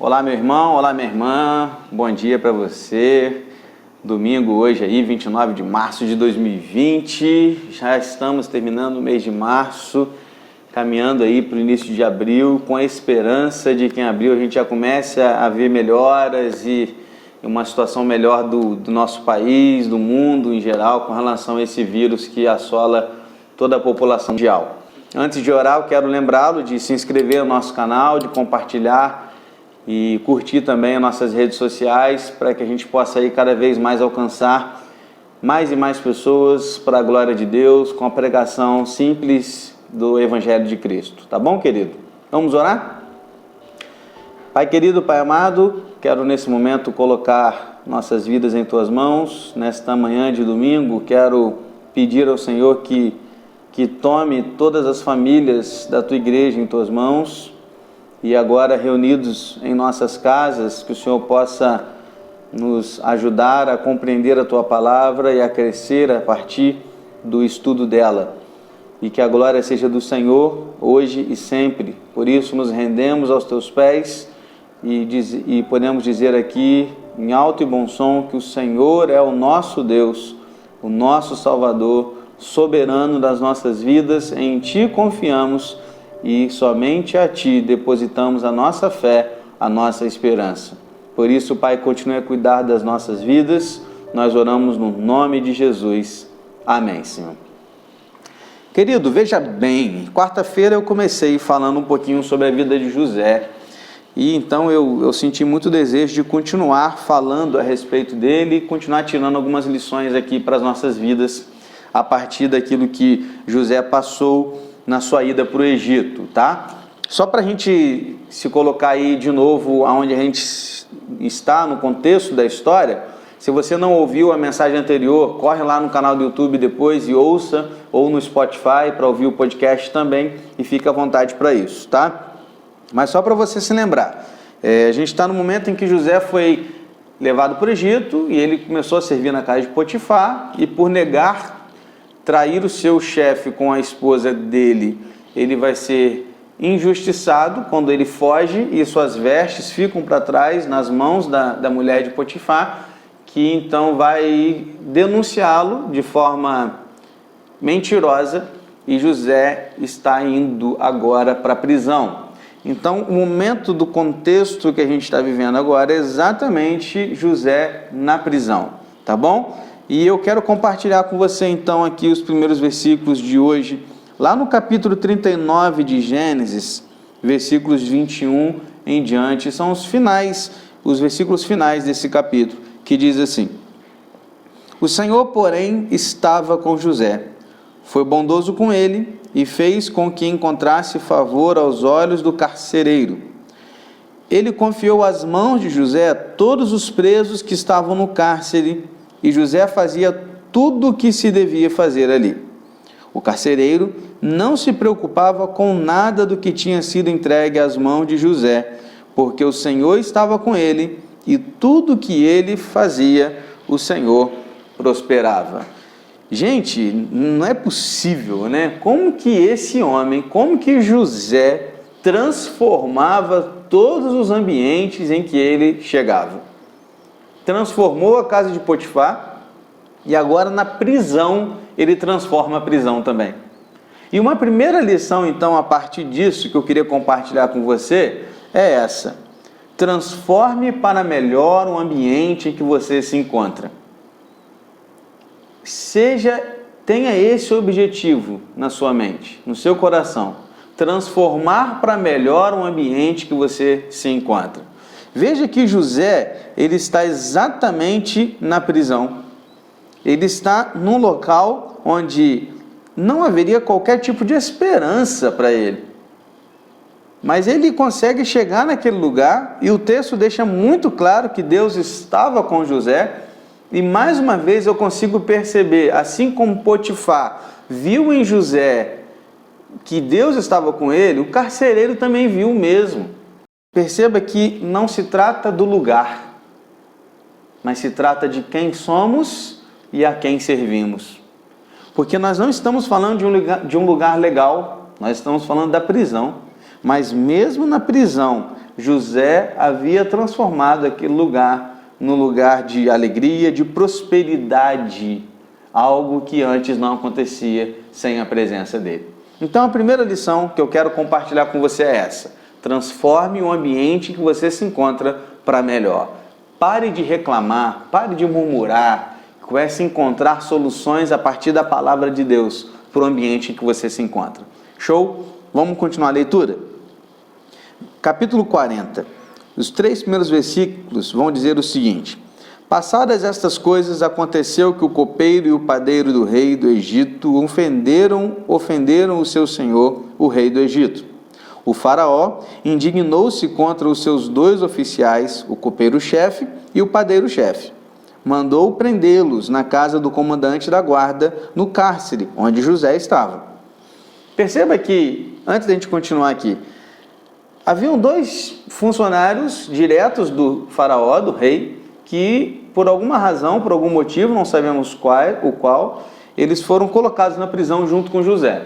Olá, meu irmão, olá, minha irmã, bom dia para você. Domingo hoje aí, 29 de março de 2020, já estamos terminando o mês de março, caminhando aí para o início de abril, com a esperança de que em abril a gente já comece a ver melhoras e uma situação melhor do nosso país, do mundo em geral, com relação a esse vírus que assola toda a população mundial. Antes de orar, eu quero lembrá-lo de se inscrever no nosso canal, de compartilhar e curtir também as nossas redes sociais, para que a gente possa aí cada vez mais alcançar mais e mais pessoas para a glória de Deus, com a pregação simples do Evangelho de Cristo. Tá bom, querido? Vamos orar? Pai querido, Pai amado, quero nesse momento colocar nossas vidas em Tuas mãos. Nesta manhã de domingo, quero pedir ao Senhor que tome todas as famílias da Tua igreja em Tuas mãos, e agora reunidos em nossas casas, que o Senhor possa nos ajudar a compreender a Tua palavra e a crescer a partir do estudo dela. E que a glória seja do Senhor, hoje e sempre. Por isso nos rendemos aos Teus pés e podemos dizer aqui, em alto e bom som, que o Senhor é o nosso Deus, o nosso Salvador, soberano das nossas vidas. Em Ti confiamos e somente a Ti depositamos a nossa fé, a nossa esperança. Por isso, Pai, continue a cuidar das nossas vidas. Nós oramos no nome de Jesus. Amém, Senhor. Querido, veja bem, quarta-feira eu comecei falando um pouquinho sobre a vida de José. E então eu senti muito desejo de continuar falando a respeito dele e continuar tirando algumas lições aqui para as nossas vidas, a partir daquilo que José passou na sua ida para o Egito, tá? Só para a gente se colocar aí de novo aonde a gente está no contexto da história. Se você não ouviu a mensagem anterior, corre lá no canal do YouTube depois e ouça, ou no Spotify para ouvir o podcast também, e fica à vontade para isso, tá? Mas só para você se lembrar, a gente está no momento em que José foi levado para o Egito e ele começou a servir na casa de Potifar, e por negar trair o seu chefe com a esposa dele, ele vai ser injustiçado quando ele foge e suas vestes ficam para trás nas mãos da mulher de Potifar, que então vai denunciá-lo de forma mentirosa, e José está indo agora para a prisão. Então, o momento do contexto que a gente está vivendo agora é exatamente José na prisão, tá bom? E eu quero compartilhar com você então aqui os primeiros versículos de hoje, lá no capítulo 39 de Gênesis, versículos 21 em diante, são os versículos finais desse capítulo, que diz assim: O Senhor, porém, estava com José, foi bondoso com ele e fez com que encontrasse favor aos olhos do carcereiro. Ele confiou às mãos de José todos os presos que estavam no cárcere, e José fazia tudo o que se devia fazer ali. O carcereiro não se preocupava com nada do que tinha sido entregue às mãos de José, porque o Senhor estava com ele, e tudo que ele fazia, o Senhor prosperava. Gente, não é possível, né? Como que esse homem, como que José transformava todos os ambientes em que ele chegava? Transformou a casa de Potifar, e agora na prisão ele transforma a prisão também. E uma primeira lição então a partir disso que eu queria compartilhar com você é essa: transforme para melhor o ambiente em que você se encontra. Tenha esse objetivo na sua mente, no seu coração: transformar para melhor o ambiente que você se encontra. Veja que José, ele está exatamente na prisão. Ele está num local onde não haveria qualquer tipo de esperança para ele. Mas ele consegue chegar naquele lugar, e o texto deixa muito claro que Deus estava com José. E mais uma vez eu consigo perceber, assim como Potifar viu em José que Deus estava com ele, o carcereiro também viu o mesmo. Perceba que não se trata do lugar, mas se trata de quem somos e a quem servimos. Porque nós não estamos falando de um lugar legal, nós estamos falando da prisão. Mas mesmo na prisão, José havia transformado aquele lugar num lugar de alegria, de prosperidade, algo que antes não acontecia sem a presença dele. Então a primeira lição que eu quero compartilhar com você é essa: transforme o ambiente em que você se encontra para melhor. Pare de reclamar, pare de murmurar, comece a encontrar soluções a partir da palavra de Deus para o ambiente em que você se encontra. Show? Vamos continuar a leitura? Capítulo 40. Os 3 primeiros versículos vão dizer o seguinte: passadas estas coisas, aconteceu que o copeiro e o padeiro do rei do Egito ofenderam o seu senhor, o rei do Egito. O faraó indignou-se contra os seus 2 oficiais, o copeiro-chefe e o padeiro-chefe. Mandou prendê-los na casa do comandante da guarda, no cárcere, onde José estava. Perceba que, antes da gente continuar aqui, haviam 2 funcionários diretos do faraó, do rei, que por alguma razão, por algum motivo, não sabemos qual, eles foram colocados na prisão junto com José.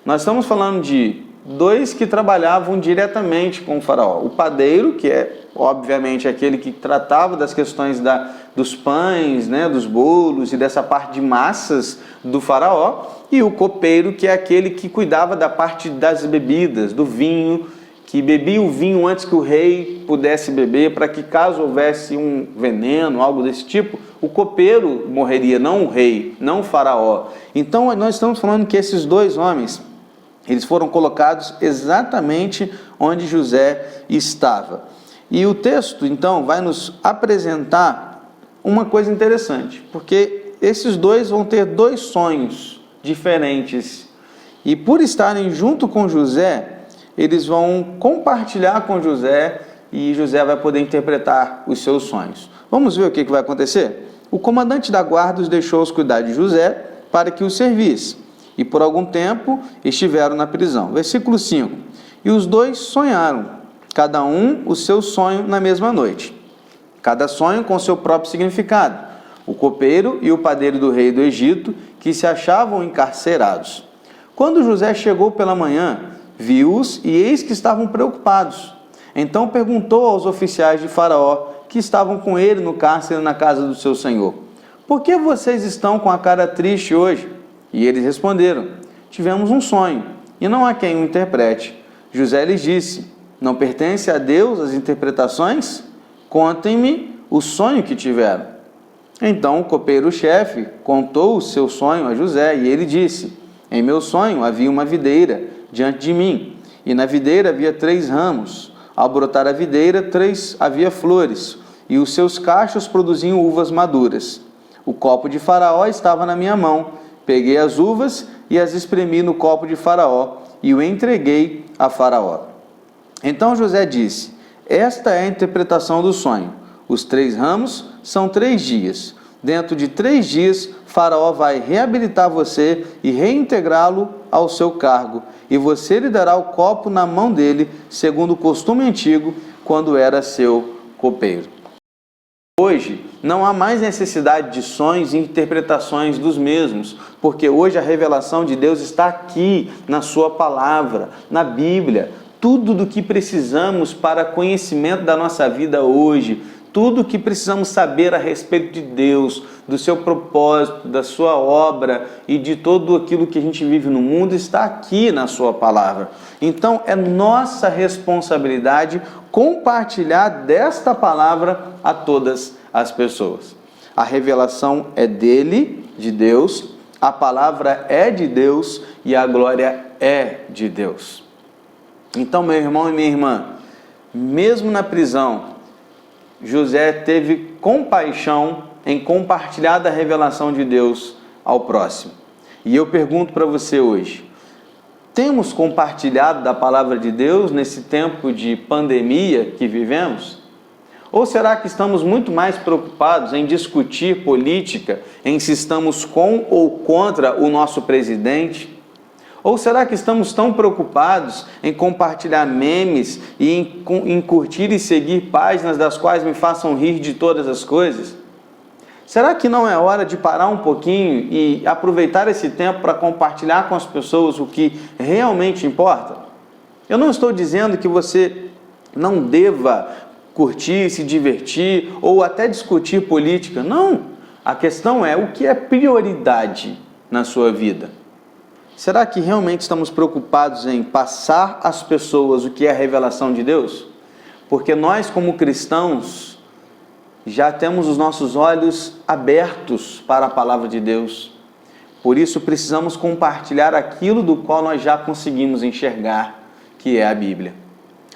Nós estamos falando de 2 que trabalhavam diretamente com o faraó. O padeiro, que é obviamente aquele que tratava das questões dos pães, dos bolos e dessa parte de massas do faraó, e o copeiro, que é aquele que cuidava da parte das bebidas, do vinho, que bebia o vinho antes que o rei pudesse beber, para que caso houvesse um veneno, algo desse tipo, o copeiro morreria, não o rei, não o faraó. Então nós estamos falando que esses 2 homens, eles foram colocados exatamente onde José estava. E o texto, então, vai nos apresentar uma coisa interessante, porque esses 2 vão ter 2 sonhos diferentes. E por estarem junto com José, eles vão compartilhar com José e José vai poder interpretar os seus sonhos. Vamos ver o que vai acontecer? O comandante da guarda os deixou aos cuidar de José para que o servisse. E por algum tempo estiveram na prisão. Versículo 5. E os 2 sonharam, cada um o seu sonho na mesma noite. Cada sonho com seu próprio significado. O copeiro e o padeiro do rei do Egito, que se achavam encarcerados. Quando José chegou pela manhã, viu-os e eis que estavam preocupados. Então perguntou aos oficiais de Faraó, que estavam com ele no cárcere na casa do seu senhor: por que vocês estão com a cara triste hoje? E eles responderam: tivemos um sonho, e não há quem o interprete. José lhes disse: não pertence a Deus as interpretações? Contem-me o sonho que tiveram. Então o copeiro-chefe contou o seu sonho a José, e ele disse: em meu sonho havia uma videira diante de mim, e na videira havia 3 ramos. Ao brotar a videira, havia flores, e os seus cachos produziam uvas maduras. O copo de Faraó estava na minha mão. Peguei as uvas e as espremi no copo de Faraó, e o entreguei a Faraó. Então José disse: esta é a interpretação do sonho. Os 3 ramos são 3 dias. Dentro de 3 dias, Faraó vai reabilitar você e reintegrá-lo ao seu cargo, e você lhe dará o copo na mão dele, segundo o costume antigo, quando era seu copeiro. Hoje, não há mais necessidade de sonhos e interpretações dos mesmos, porque hoje a revelação de Deus está aqui, na sua palavra, na Bíblia. Tudo do que precisamos para conhecimento da nossa vida hoje, tudo o que precisamos saber a respeito de Deus, do seu propósito, da sua obra e de tudo aquilo que a gente vive no mundo está aqui na sua palavra. Então é nossa responsabilidade compartilhar desta palavra a todas as pessoas. A revelação é dele, de Deus, a palavra é de Deus e a glória é de Deus. Então, meu irmão e minha irmã, mesmo na prisão, José teve compaixão em compartilhar da revelação de Deus ao próximo. E eu pergunto para você hoje, temos compartilhado da palavra de Deus nesse tempo de pandemia que vivemos? Ou será que estamos muito mais preocupados em discutir política, em se estamos com ou contra o nosso presidente? Ou será que estamos tão preocupados em compartilhar memes e em curtir e seguir páginas das quais me façam rir de todas as coisas? Será que não é hora de parar um pouquinho e aproveitar esse tempo para compartilhar com as pessoas o que realmente importa? Eu não estou dizendo que você não deva curtir, se divertir ou até discutir política. Não, a questão é o que é prioridade na sua vida. Será que realmente estamos preocupados em passar às pessoas o que é a revelação de Deus? Porque nós, como cristãos, já temos os nossos olhos abertos para a palavra de Deus. Por isso precisamos compartilhar aquilo do qual nós já conseguimos enxergar, que é a Bíblia.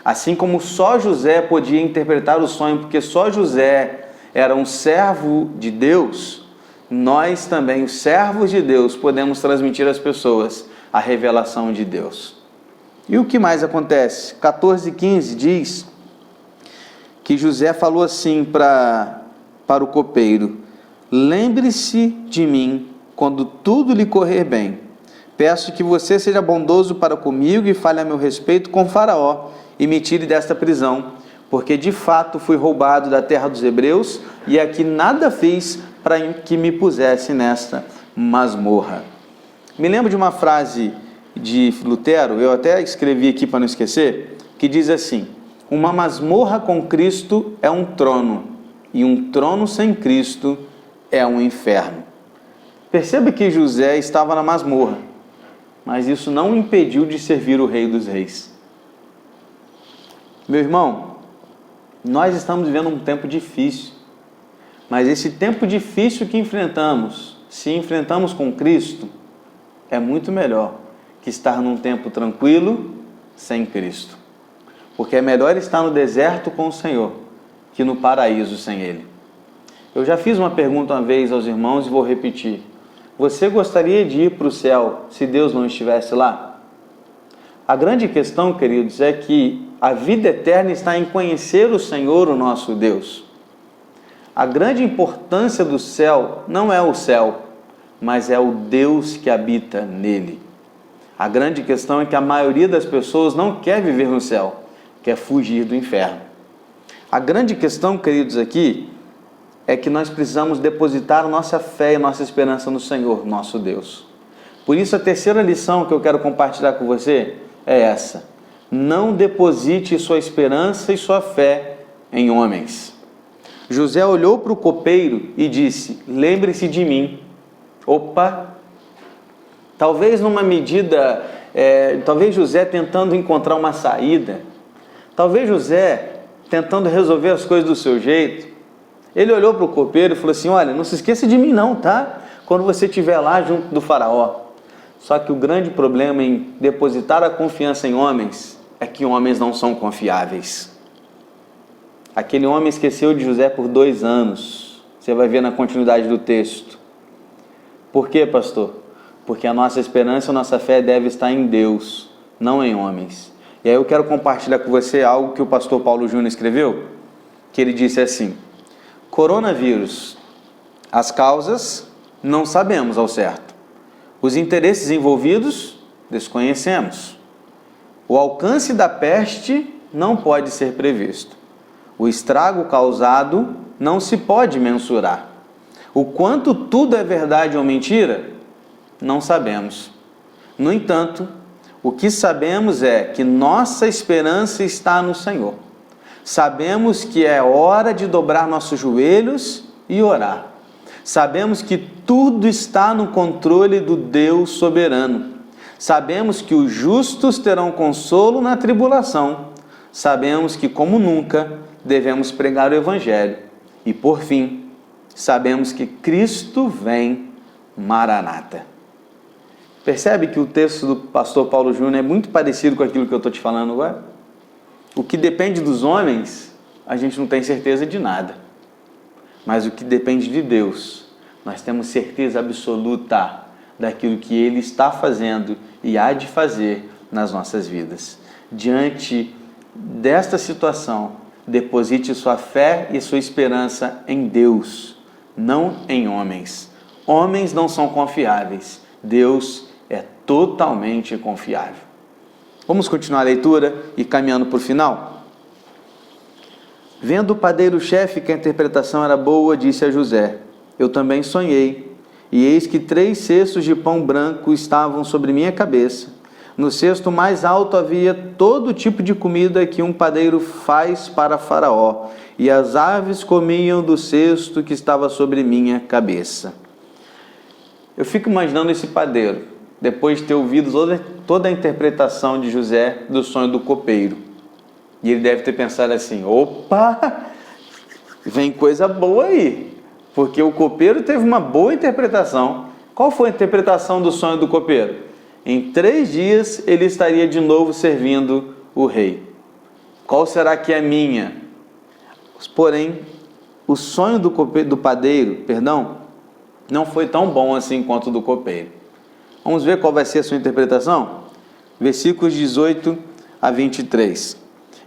Assim como só José podia interpretar o sonho, porque só José era um servo de Deus, nós também, os servos de Deus, podemos transmitir às pessoas a revelação de Deus. E o que mais acontece? 14:15 diz que José falou assim para o copeiro: lembre-se de mim quando tudo lhe correr bem. Peço que você seja bondoso para comigo e fale a meu respeito com Faraó e me tire desta prisão, porque de fato fui roubado da terra dos hebreus e aqui nada fiz para que me pusesse nesta masmorra. Me lembro de uma frase de Lutero, eu até escrevi aqui para não esquecer, que diz assim: uma masmorra com Cristo é um trono, e um trono sem Cristo é um inferno. Perceba que José estava na masmorra, mas isso não o impediu de servir o Rei dos Reis. Meu irmão, nós estamos vivendo um tempo difícil, mas esse tempo difícil que enfrentamos, se enfrentamos com Cristo, é muito melhor que estar num tempo tranquilo sem Cristo. Porque é melhor estar no deserto com o Senhor que no paraíso sem Ele. Eu já fiz uma pergunta uma vez aos irmãos e vou repetir. Você gostaria de ir para o céu se Deus não estivesse lá? A grande questão, queridos, é que a vida eterna está em conhecer o Senhor, o nosso Deus. A grande importância do céu não é o céu, mas é o Deus que habita nele. A grande questão é que a maioria das pessoas não quer viver no céu, quer fugir do inferno. A grande questão, queridos, aqui é que nós precisamos depositar nossa fé e nossa esperança no Senhor, nosso Deus. Por isso, a terceira lição que eu quero compartilhar com você é essa: não deposite sua esperança e sua fé em homens. José olhou para o copeiro e disse: lembre-se de mim. Opa! Talvez numa medida, talvez José tentando encontrar uma saída, talvez José tentando resolver as coisas do seu jeito, ele olhou para o copeiro e falou assim: olha, não se esqueça de mim não, tá? Quando você estiver lá junto do faraó. Só que o grande problema em depositar a confiança em homens é que homens não são confiáveis. Aquele homem esqueceu de José por 2 anos. Você vai ver na continuidade do texto. Por quê, pastor? Porque a nossa esperança, a nossa fé deve estar em Deus, não em homens. E aí eu quero compartilhar com você algo que o pastor Paulo Júnior escreveu, que ele disse assim: coronavírus, as causas não sabemos ao certo. Os interesses envolvidos, desconhecemos. O alcance da peste não pode ser previsto. O estrago causado não se pode mensurar. O quanto tudo é verdade ou mentira, não sabemos. No entanto, o que sabemos é que nossa esperança está no Senhor. Sabemos que é hora de dobrar nossos joelhos e orar. Sabemos que tudo está no controle do Deus soberano. Sabemos que os justos terão consolo na tribulação. Sabemos que, como nunca, devemos pregar o Evangelho. E, por fim, sabemos que Cristo vem, Maranata. Percebe que o texto do pastor Paulo Júnior é muito parecido com aquilo que eu estou te falando agora? O que depende dos homens, a gente não tem certeza de nada. Mas o que depende de Deus, nós temos certeza absoluta daquilo que Ele está fazendo e há de fazer nas nossas vidas. Diante desta situação, deposite sua fé e sua esperança em Deus, não em homens. Homens não são confiáveis. Deus é totalmente confiável. Vamos continuar a leitura e caminhando para o final? Vendo o padeiro-chefe que a interpretação era boa, disse a José: eu também sonhei, e eis que 3 cestos de pão branco estavam sobre minha cabeça. No cesto mais alto havia todo tipo de comida que um padeiro faz para Faraó, e as aves comiam do cesto que estava sobre minha cabeça. Eu fico imaginando esse padeiro, depois de ter ouvido toda a interpretação de José do sonho do copeiro. E ele deve ter pensado assim: opa, vem coisa boa aí, porque o copeiro teve uma boa interpretação. Qual foi a interpretação do sonho do copeiro? Em 3 dias ele estaria de novo servindo o rei. Qual será que é a minha? Porém, o sonho do padeiro, não foi tão bom assim quanto o do copeiro. Vamos ver qual vai ser a sua interpretação? Versículos 18 a 23.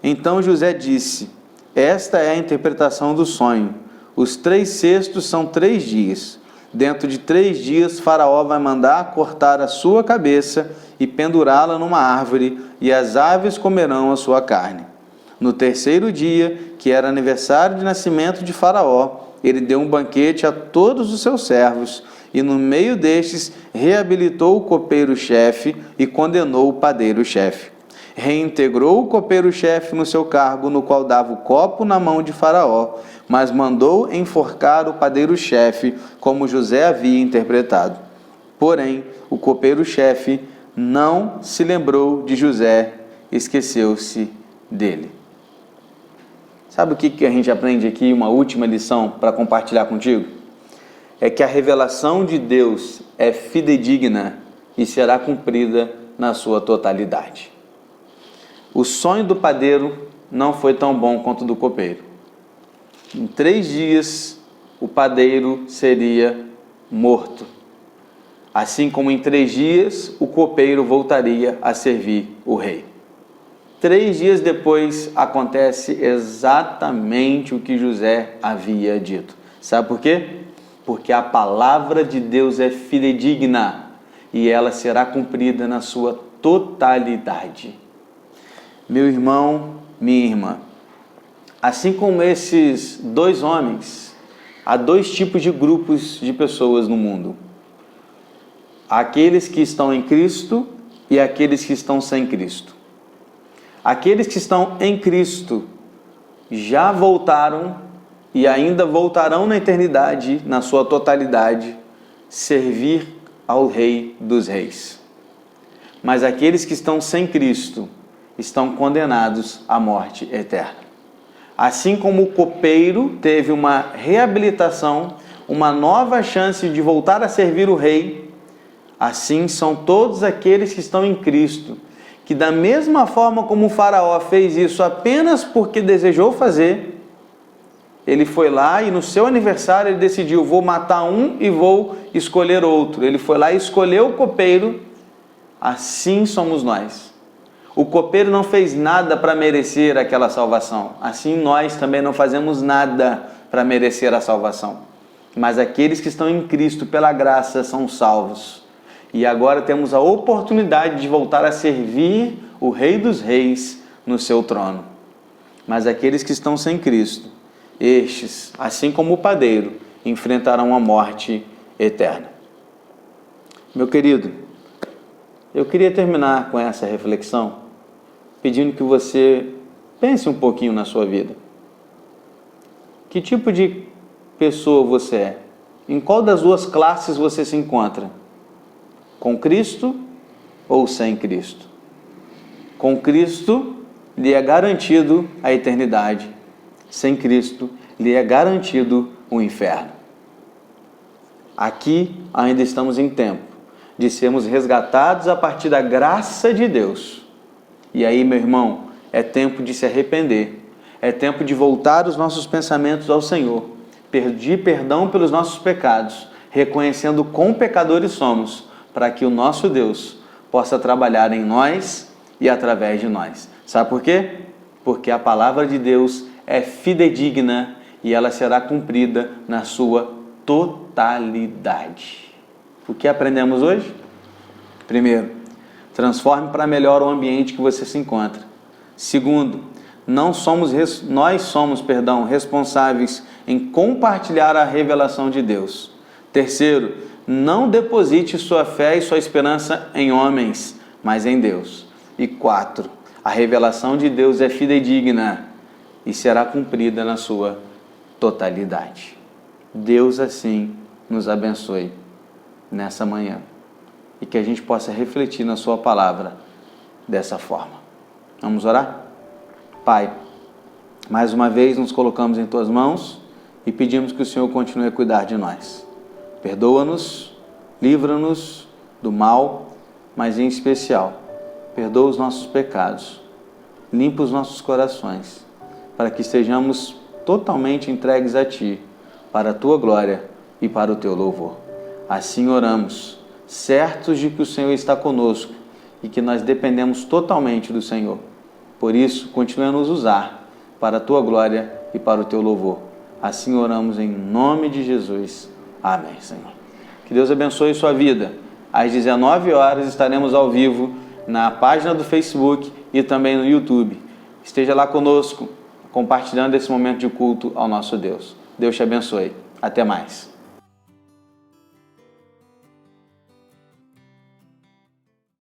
Então José disse: esta é a interpretação do sonho. Os 3 cestos são 3 dias. Dentro de 3 dias, Faraó vai mandar cortar a sua cabeça e pendurá-la numa árvore, e as aves comerão a sua carne. No 3º dia, que era aniversário de nascimento de Faraó, ele deu um banquete a todos os seus servos, e no meio destes reabilitou o copeiro-chefe e condenou o padeiro-chefe. Reintegrou o copeiro-chefe no seu cargo, no qual dava o copo na mão de Faraó, mas mandou enforcar o padeiro-chefe, como José havia interpretado. Porém, o copeiro-chefe não se lembrou de José, esqueceu-se dele. Sabe o que a gente aprende aqui? Uma última lição para compartilhar contigo? É que a revelação de Deus é fidedigna e será cumprida na sua totalidade. O sonho do padeiro não foi tão bom quanto o do copeiro. Em 3 dias, o padeiro seria morto. Assim como em 3 dias, o copeiro voltaria a servir o rei. 3 dias depois, acontece exatamente o que José havia dito. Sabe por quê? Porque a palavra de Deus é fidedigna e ela será cumprida na sua totalidade. Meu irmão, minha irmã, assim como esses 2 homens, há 2 tipos de grupos de pessoas no mundo: aqueles que estão em Cristo e aqueles que estão sem Cristo. Aqueles que estão em Cristo já voltaram e ainda voltarão na eternidade, na sua totalidade, servir ao Rei dos Reis. Mas aqueles que estão sem Cristo estão condenados à morte eterna. Assim como o copeiro teve uma reabilitação, uma nova chance de voltar a servir o rei, assim são todos aqueles que estão em Cristo, que da mesma forma como o Faraó fez isso apenas porque desejou fazer, ele foi lá e no seu aniversário ele decidiu: vou matar um e vou escolher outro. Ele foi lá e escolheu o copeiro. Assim somos nós. O copeiro não fez nada para merecer aquela salvação. Assim nós também não fazemos nada para merecer a salvação. Mas aqueles que estão em Cristo pela graça são salvos. E agora temos a oportunidade de voltar a servir o Rei dos Reis no seu trono. Mas aqueles que estão sem Cristo, estes, assim como o padeiro, enfrentarão a morte eterna. Meu querido, eu queria terminar com essa reflexão pedindo que você pense um pouquinho na sua vida. Que tipo de pessoa você é? Em qual das 2 classes você se encontra? Com Cristo ou sem Cristo? Com Cristo lhe é garantido a eternidade. Sem Cristo lhe é garantido o inferno. Aqui ainda estamos em tempo de sermos resgatados a partir da graça de Deus. E aí, meu irmão, é tempo de se arrepender. É tempo de voltar os nossos pensamentos ao Senhor. Pedir perdão pelos nossos pecados, reconhecendo quão pecadores somos, para que o nosso Deus possa trabalhar em nós e através de nós. Sabe por quê? Porque a palavra de Deus é fidedigna e ela será cumprida na sua totalidade. O que aprendemos hoje? Primeiro, transforme para melhor o ambiente que você se encontra. Segundo, nós somos responsáveis em compartilhar a revelação de Deus. Terceiro, não deposite sua fé e sua esperança em homens, mas em Deus. E 4, a revelação de Deus é fidedigna e será cumprida na sua totalidade. Deus assim nos abençoe nessa manhã e que a gente possa refletir na sua palavra dessa forma. Vamos orar? Pai, mais uma vez nos colocamos em tuas mãos e pedimos que o Senhor continue a cuidar de nós. Perdoa-nos, livra-nos do mal, mas em especial, perdoa os nossos pecados, limpa os nossos corações, para que estejamos totalmente entregues a Ti, para a Tua glória e para o Teu louvor. Assim oramos, certos de que o Senhor está conosco e que nós dependemos totalmente do Senhor. Por isso, continue a nos usar para a Tua glória e para o Teu louvor. Assim oramos em nome de Jesus. Amém, Senhor. Que Deus abençoe sua vida. Às 19 horas estaremos ao vivo na página do Facebook e também no YouTube. Esteja lá conosco, compartilhando esse momento de culto ao nosso Deus. Deus te abençoe. Até mais.